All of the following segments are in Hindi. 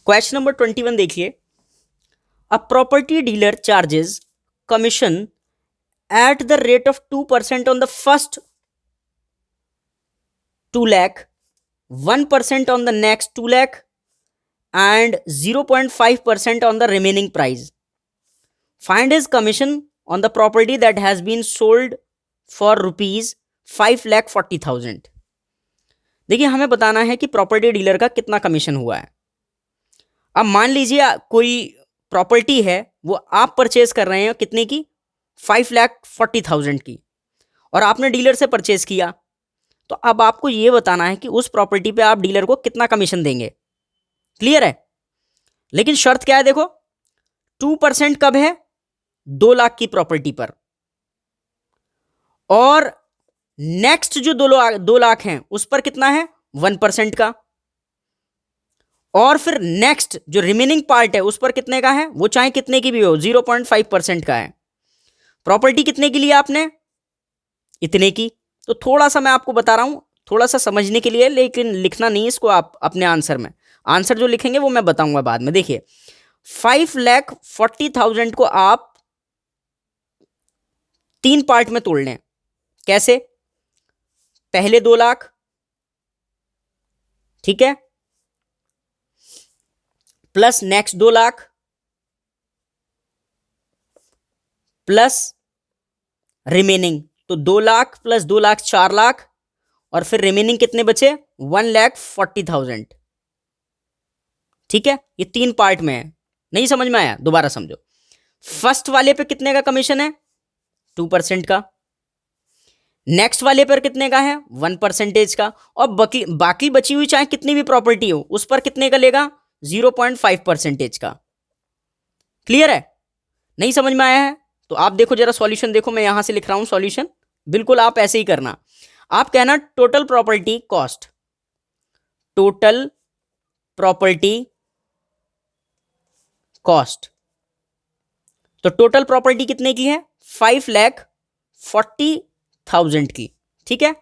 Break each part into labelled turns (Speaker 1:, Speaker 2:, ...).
Speaker 1: क्वेश्चन नंबर 21 देखिए। A property dealer charges commission at the rate of 2% on the first 2 lakh, 1% on the next 2 lakh and 0.5% on the remaining price. Find his commission on the property that has been sold for rupees 5,40,000. देखिए हमें बताना है कि प्रॉपर्टी डीलर का कितना कमीशन हुआ है। अब मान लीजिए कोई प्रॉपर्टी है वो आप परचेज कर रहे हैं कितने की, 5,40,000 की, और आपने डीलर से परचेज किया। तो अब आपको यह बताना है कि उस प्रॉपर्टी पे आप डीलर को कितना कमीशन देंगे। क्लियर है? लेकिन शर्त क्या है, देखो 2% कब है, 2 लाख की प्रॉपर्टी पर, और नेक्स्ट जो 2 लाख हैं उस पर कितना है, 1% का, और फिर नेक्स्ट जो रिमेनिंग पार्ट है उस पर कितने का है, वो चाहे कितने की भी हो, 0.5% का है। प्रॉपर्टी कितने की ली आपने, इतने की। तो थोड़ा सा मैं आपको बता रहा हूं, थोड़ा सा समझने के लिए, लेकिन लिखना नहीं इसको आप अपने आंसर में। आंसर जो लिखेंगे वो मैं बताऊंगा बाद में। देखिए 5,40,000 को आप 3 पार्ट में तोड़ लें। कैसे? पहले 2 लाख, ठीक है, plus next 2 lakh, plus remaining. तो 2 लाख प्लस 2 लाख 4 लाख, और फिर रिमेनिंग कितने बचे, 1,40,000। ठीक है, ये 3 पार्ट में है। नहीं समझ में आया, दोबारा समझो। फर्स्ट वाले पे कितने का कमीशन है, 2% का। नेक्स्ट वाले पर कितने का है, 1% का। और बाकी बची हुई चाहे कितनी भी प्रॉपर्टी हो उस पर कितने का लेगा, 0.5% का। क्लियर है? नहीं समझ में आया है तो आप देखो जरा सॉल्यूशन देखो, मैं यहां से लिख रहा हूं सॉल्यूशन, बिल्कुल आप ऐसे ही करना। आप कहना total property cost, total property cost. तो टोटल प्रॉपर्टी कितने की है, 5,40,000 की। ठीक है,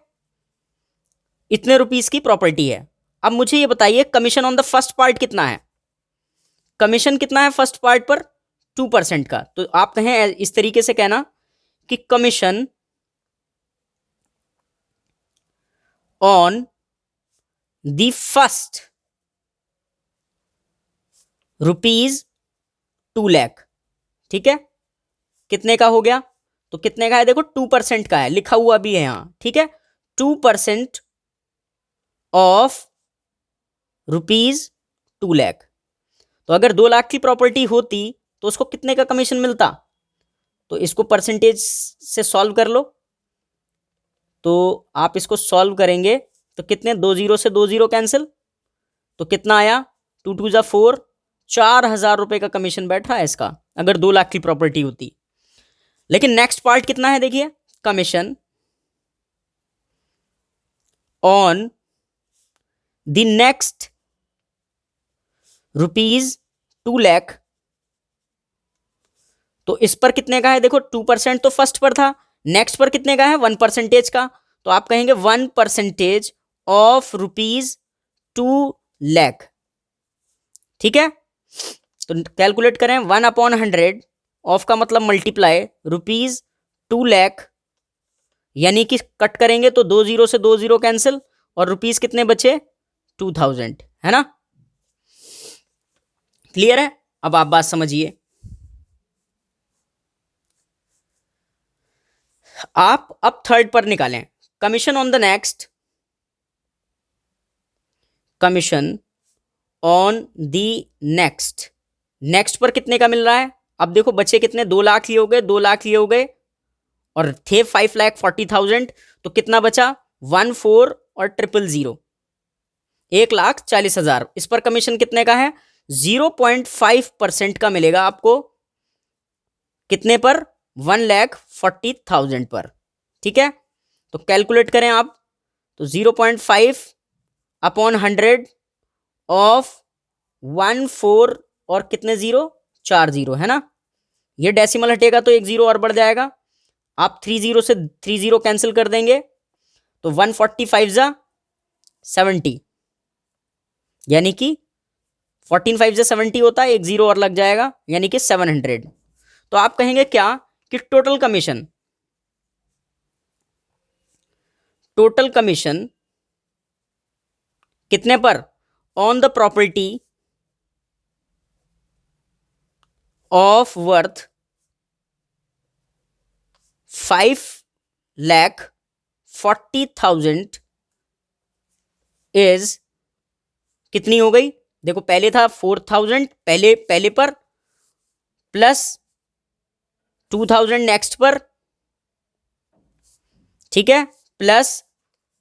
Speaker 1: इतने रुपीस की प्रॉपर्टी है। अब मुझे ये बताइए commission on the first part कितना है, कमीशन कितना है फर्स्ट पार्ट पर, 2% का। तो आप कहें इस तरीके से कहना कि commission on the first rupees 2 lakh. ठीक है, कितने का हो गया, तो कितने का है, देखो 2% का है, लिखा हुआ भी है यहां। ठीक है, 2% ऑफ रुपीज 2 लाख। तो अगर 2 लाख की प्रॉपर्टी होती तो उसको कितने का कमीशन मिलता, तो इसको परसेंटेज से सॉल्व कर लो। तो आप इसको सॉल्व करेंगे तो कितने, 2 जीरो से 2 जीरो कैंसिल, तो कितना आया, 2 2 जा 4, 4,000 रुपए का कमीशन बैठ रहा है इसका अगर 2 लाख की प्रॉपर्टी होती। लेकिन नेक्स्ट पार्ट कितना है, देखिए commission on the next rupees 2 lakh. तो इस पर कितने का है, देखो 2% तो फर्स्ट पर था, नेक्स्ट पर कितने का है, 1% का। तो आप कहेंगे 1% ऑफ रुपीज 2 लाख। ठीक है, तो कैलकुलेट करें, 1/100 ऑफ का मतलब मल्टीप्लाई रुपीज 2 लाख, यानी कि कट करेंगे तो 2 जीरो से 2 जीरो कैंसिल, और रुपीज कितने बचे, 2,000, है ना। क्लियर है? अब आप बात समझिए। आप अब थर्ड पर निकालें, commission on the next, commission on the next, next पर कितने का मिल रहा है। अब देखो बचे कितने, 2 लाख लिए हो गए, 2 लाख लिए हो गए, और थे 5,40,000, तो कितना बचा, 14 और 000, 1,40,000। इस पर कमीशन कितने का है, 0.5% का मिलेगा आपको, कितने पर, 1,40,000 पर। ठीक है, तो कैलकुलेट करें आप, तो 0.5/100 ऑफ 14 और कितने जीरो, 4 जीरो, है ना। ये डेसिमल हटेगा तो 1 जीरो और बढ़ जाएगा, आप 3 जीरो से 3 जीरो कैंसिल कर देंगे, तो 145 जा 70, यानी कि 14 5 से 70 होता है, एक जीरो और लग जाएगा, यानी कि 700। तो आप कहेंगे क्या कि टोटल कमीशन कितने पर, on the property of worth 5,40,000 is कितनी हो गई। देखो पहले था 4,000 पहले पर, प्लस 2,000 नेक्स्ट पर, ठीक है, प्लस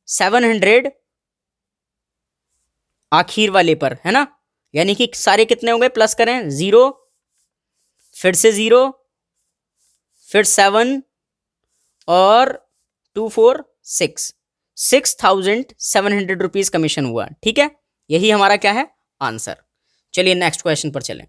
Speaker 1: 700 आखिर वाले पर, है ना। यानी कि सारे कितने हो गए, प्लस करें, जीरो, फिर से जीरो, फिर 7 और 2 4 6, 6,700 रुपीज कमीशन हुआ। ठीक है, यही हमारा क्या है, आंसर। चलिए नेक्स्ट क्वेश्चन पर चलें।